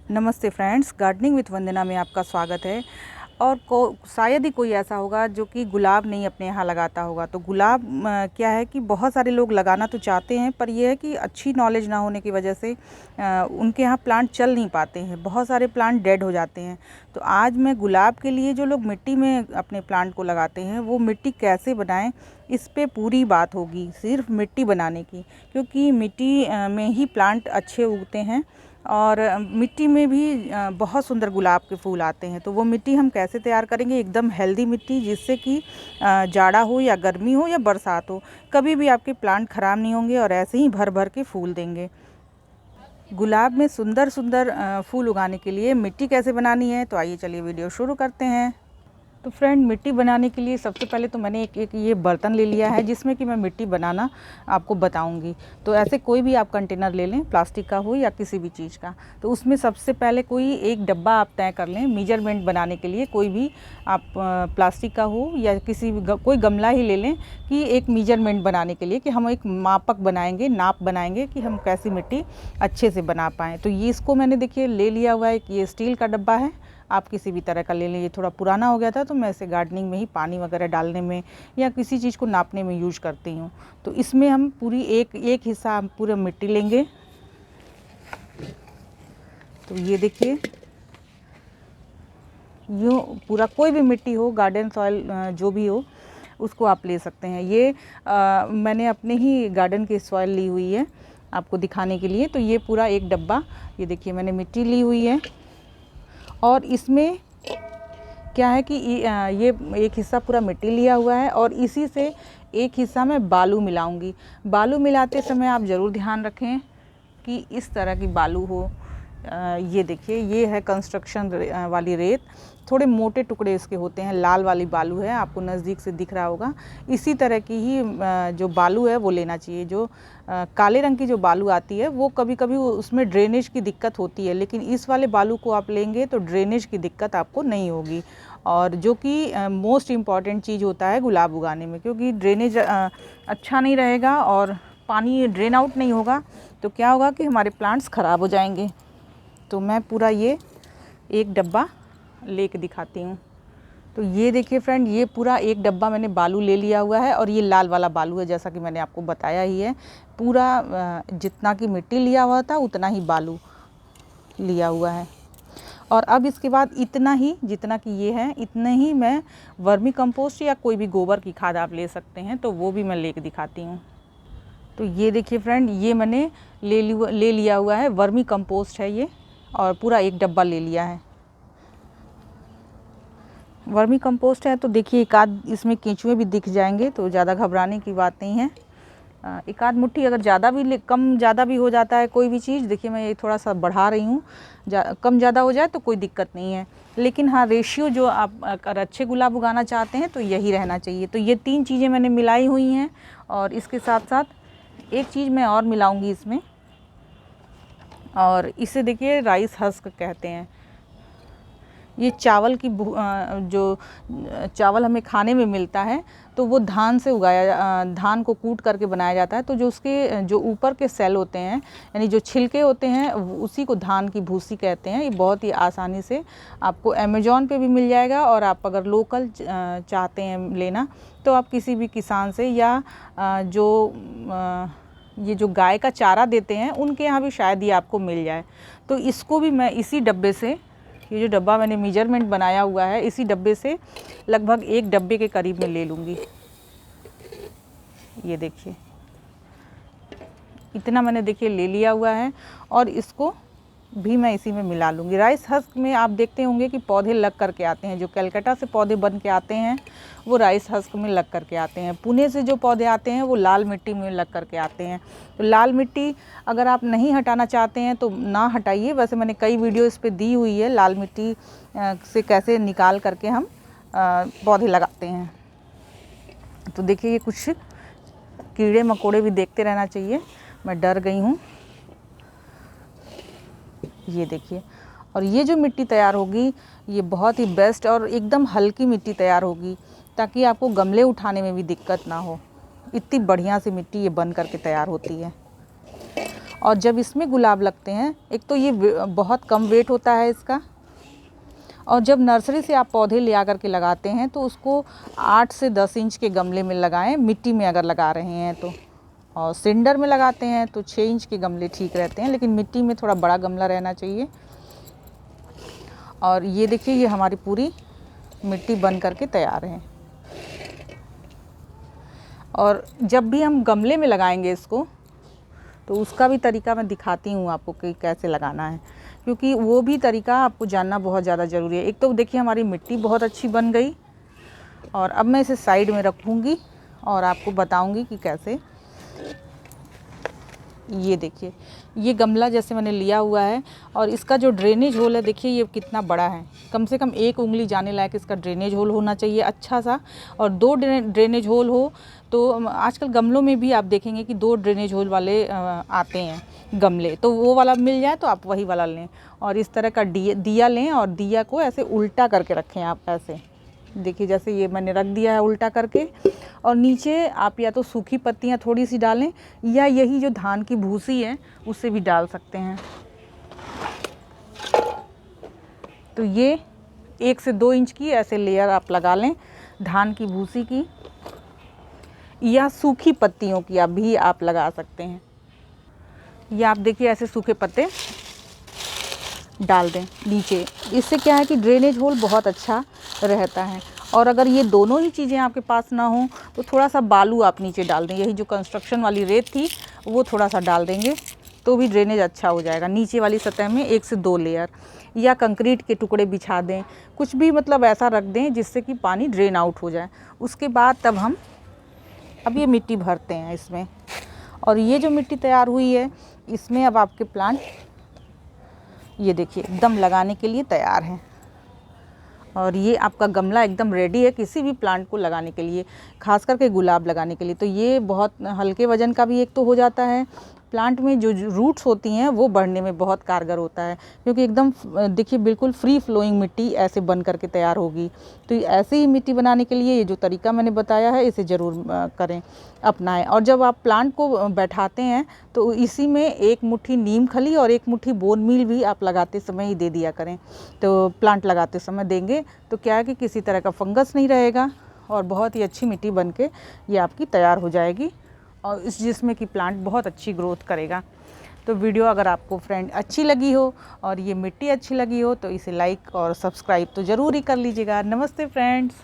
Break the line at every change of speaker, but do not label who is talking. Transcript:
नमस्ते friends, gardening with वंदना में आपका स्वागत है। और शायद ही कोई ऐसा होगा जो कि गुलाब नहीं अपने यहाँ लगाता होगा। तो गुलाब क्या है कि बहुत सारे लोग लगाना तो चाहते हैं, पर यह है कि अच्छी नॉलेज ना होने की वजह से उनके यहाँ प्लांट चल नहीं पाते हैं, बहुत सारे प्लांट डेड हो जाते हैं। तो आज मैं गुलाब के लिए जो लोग मिट्टी में अपने प्लांट को लगाते हैं वो मिट्टी कैसे बनाएं, इस पे पूरी बात होगी, सिर्फ मिट्टी बनाने की, क्योंकि मिट्टी में ही प्लांट अच्छे उगते हैं और मिट्टी में भी बहुत सुंदर गुलाब के फूल आते हैं। तो वो मिट्टी हम कैसे तैयार करेंगे, एकदम हेल्दी मिट्टी, जिससे कि जाड़ा हो या गर्मी हो या बरसात हो, कभी भी आपके प्लांट ख़राब नहीं होंगे और ऐसे ही भर भर के फूल देंगे। गुलाब में सुंदर सुंदर फूल उगाने के लिए मिट्टी कैसे बनानी है, तो आइए चलिए वीडियो शुरू करते हैं। तो फ्रेंड, मिट्टी बनाने के लिए सबसे पहले तो मैंने एक ये बर्तन ले लिया है जिसमें कि मैं मिट्टी बनाना आपको बताऊंगी। तो ऐसे कोई भी आप कंटेनर ले लें, प्लास्टिक का हो या किसी भी चीज़ का। तो उसमें सबसे पहले कोई एक डब्बा आप तय कर लें मेजरमेंट बनाने के लिए। कोई भी आप प्लास्टिक का हो या किसी भी कोई गमला ही ले लें कि एक मेजरमेंट बनाने के लिए, कि हम एक मापक बनाएंगे, नाप बनाएंगे कि हम कैसी मिट्टी अच्छे से बना पाएँ। तो ये इसको मैंने देखिए ले लिया हुआ है। ये स्टील का डब्बा है, आप किसी भी तरह का ले लें। ये थोड़ा पुराना हो गया था तो मैं इसे गार्डनिंग में ही पानी वगैरह डालने में या किसी चीज़ को नापने में यूज करती हूँ। तो इसमें हम पूरी एक हिस्सा हम पूरा मिट्टी लेंगे। तो ये देखिए, यूँ पूरा कोई भी मिट्टी हो, गार्डन सॉइल जो भी हो, उसको आप ले सकते हैं। ये मैंने अपने ही गार्डन की सॉइल ली हुई है आपको दिखाने के लिए। तो ये पूरा एक डब्बा, ये देखिए मैंने मिट्टी ली हुई है। और इसमें क्या है कि ये एक हिस्सा पूरा मिट्टी लिया हुआ है और इसी से एक हिस्सा मैं बालू मिलाऊंगी। बालू मिलाते समय आप ज़रूर ध्यान रखें कि इस तरह की बालू हो। ये देखिए, ये है कंस्ट्रक्शन वाली रेत, थोड़े मोटे टुकड़े इसके होते हैं। लाल वाली बालू है, आपको नज़दीक से दिख रहा होगा। इसी तरह की ही जो बालू है वो लेना चाहिए। जो काले रंग की जो बालू आती है वो कभी कभी उसमें ड्रेनेज की दिक्कत होती है, लेकिन इस वाले बालू को आप लेंगे तो ड्रेनेज की दिक्कत आपको नहीं होगी। और जो कि मोस्ट इम्पॉर्टेंट चीज़ होता है गुलाब उगाने में, क्योंकि ड्रेनेज अच्छा नहीं रहेगा और पानी ड्रेन आउट नहीं होगा तो क्या होगा कि हमारे प्लांट्स ख़राब हो जाएंगे। तो मैं पूरा ये एक डब्बा लेके दिखाती हूँ। तो ये देखिए फ्रेंड, ये पूरा एक डब्बा मैंने बालू ले लिया हुआ है और ये लाल वाला बालू है, जैसा कि मैंने आपको बताया ही है। पूरा जितना की मिट्टी लिया हुआ था उतना ही बालू लिया हुआ है। और अब इसके बाद इतना ही, जितना कि ये है, इतने ही मैं वर्मी कंपोस्ट या कोई भी गोबर की खाद आप ले सकते हैं, तो वो भी मैं लेके दिखाती हूँ। तो ये देखिए फ्रेंड, ये मैंने ले लिया हुआ है, वर्मी कंपोस्ट है ये, और पूरा एक डब्बा ले लिया है। वर्मी कंपोस्ट है तो देखिए एक आध इसमें केंचुए भी दिख जाएंगे, तो ज़्यादा घबराने की बात नहीं है। एक आध मुट्ठी, अगर ज़्यादा भी कम ज़्यादा भी हो जाता है कोई भी चीज़, देखिए मैं ये थोड़ा सा बढ़ा रही हूँ, कम ज़्यादा हो जाए तो कोई दिक्कत नहीं है। लेकिन हाँ, रेशियो जो आप अगर अच्छे गुलाब उगाना चाहते हैं तो यही रहना चाहिए। तो ये 3 चीज़ें मैंने मिलाई हुई हैं और इसके साथ साथ एक चीज़ मैं और मिलाऊंगी इसमें, और इसे देखिए राइस हस्क कहते हैं। ये चावल की जो चावल हमें खाने में मिलता है तो वो धान से धान को कूट करके बनाया जाता है। तो जो उसके जो ऊपर के सेल होते हैं, यानी जो छिलके होते हैं, उसी को धान की भूसी कहते हैं। ये बहुत ही आसानी से आपको अमेज़ॉन पे भी मिल जाएगा, और आप अगर लोकल चाहते हैं लेना तो आप किसी भी किसान से या ये जो गाय का चारा देते हैं उनके यहाँ भी शायद ये आपको मिल जाए। तो इसको भी मैं इसी डब्बे से, ये जो डब्बा मैंने मेजरमेंट बनाया हुआ है, इसी डब्बे से लगभग एक डब्बे के करीब में ले लूँगी। ये देखिए, इतना मैंने देखिए ले लिया हुआ है और इसको भी मैं इसी में मिला लूँगी। राइस हस्क में आप देखते होंगे कि पौधे लग करके आते हैं। जो कलकत्ता से पौधे बन के आते हैं वो राइस हस्क में लग करके आते हैं। पुणे से जो पौधे आते हैं वो लाल मिट्टी में लग करके आते हैं। तो लाल मिट्टी अगर आप नहीं हटाना चाहते हैं तो ना हटाइए। वैसे मैंने कई वीडियो इस पर दी हुई है, लाल मिट्टी से कैसे निकाल करके हम पौधे लगाते हैं। तो देखिए, ये कुछ कीड़े मकोड़े भी देखते रहना चाहिए, मैं डर गई हूँ। ये देखिए, और ये जो मिट्टी तैयार होगी ये बहुत ही बेस्ट और एकदम हल्की मिट्टी तैयार होगी, ताकि आपको गमले उठाने में भी दिक्कत ना हो। इतनी बढ़िया सी मिट्टी ये बन करके तैयार होती है। और जब इसमें गुलाब लगते हैं, एक तो ये बहुत कम वेट होता है इसका, और जब नर्सरी से आप पौधे ले आकर के लगाते हैं तो उसको 8 से 10 इंच के गमले में लगाएं, मिट्टी में अगर लगा रहे हैं तो। और सिंडर में लगाते हैं तो 6 इंच के गमले ठीक रहते हैं, लेकिन मिट्टी में थोड़ा बड़ा गमला रहना चाहिए। और ये देखिए, ये हमारी पूरी मिट्टी बन करके तैयार है। और जब भी हम गमले में लगाएंगे इसको, तो उसका भी तरीका मैं दिखाती हूँ आपको कि कैसे लगाना है, क्योंकि वो भी तरीका आपको जानना बहुत ज़्यादा ज़रूरी है। एक तो देखिए हमारी मिट्टी बहुत अच्छी बन गई, और अब मैं इसे साइड में रखूँगी और आपको बताऊँगी कि कैसे। ये देखिए, ये गमला जैसे मैंने लिया हुआ है, और इसका जो ड्रेनेज होल है देखिए ये कितना बड़ा है। कम से कम 1 उंगली जाने लायक इसका ड्रेनेज होल होना चाहिए अच्छा सा, और 2 ड्रेनेज होल हो तो आजकल गमलों में भी आप देखेंगे कि 2 ड्रेनेज होल वाले आते हैं गमले, तो वो वाला मिल जाए तो आप वही वाला लें। और इस तरह का दिया लें, और दिया को ऐसे उल्टा करके रखें आप, ऐसे देखिए जैसे ये मैंने रख दिया है उल्टा करके। और नीचे आप या तो सूखी पत्तियाँ थोड़ी सी डालें, या यही जो धान की भूसी है उससे भी डाल सकते हैं। तो ये 1 से 2 इंच की ऐसे लेयर आप लगा लें धान की भूसी की, या सूखी पत्तियों की भी आप लगा सकते हैं। या आप देखिए ऐसे सूखे पत्ते डाल दें नीचे। इससे क्या है कि ड्रेनेज होल बहुत अच्छा रहता है। और अगर ये दोनों ही चीज़ें आपके पास ना हो तो थोड़ा सा बालू आप नीचे डाल दें, यही जो कंस्ट्रक्शन वाली रेत थी वो थोड़ा सा डाल देंगे तो भी ड्रेनेज अच्छा हो जाएगा। नीचे वाली सतह में 1 से 2 लेयर, या कंक्रीट के टुकड़े बिछा दें, कुछ भी मतलब ऐसा रख दें जिससे कि पानी ड्रेन आउट हो जाए। उसके बाद तब हम अब ये मिट्टी भरते हैं इसमें। और ये जो मिट्टी तैयार हुई है इसमें अब आपके प्लांट ये देखिए एकदम लगाने के लिए तैयार हैं। और ये आपका गमला एकदम रेडी है किसी भी प्लांट को लगाने के लिए, खास करके गुलाब लगाने के लिए। तो ये बहुत हल्के वजन का भी एक तो हो जाता है, प्लांट में जो रूट्स होती हैं वो बढ़ने में बहुत कारगर होता है, क्योंकि एकदम देखिए बिल्कुल फ्री फ्लोइंग मिट्टी ऐसे बन करके तैयार होगी। तो ऐसे ही मिट्टी बनाने के लिए ये जो तरीका मैंने बताया है इसे ज़रूर करें, अपनाएं। और जब आप प्लांट को बैठाते हैं तो इसी में 1 मुट्ठी नीम खली और 1 मुट्ठी बोन मील भी आप लगाते समय ही दे दिया करें। तो प्लांट लगाते समय देंगे तो क्या है कि किसी तरह का फंगस नहीं रहेगा, और बहुत ही अच्छी मिट्टी बन के ये आपकी तैयार हो जाएगी, और जिसमें कि प्लांट बहुत अच्छी ग्रोथ करेगा। तो वीडियो अगर आपको फ्रेंड अच्छी लगी हो और ये मिट्टी अच्छी लगी हो तो इसे लाइक और सब्सक्राइब तो ज़रूर ही कर लीजिएगा। नमस्ते फ्रेंड्स।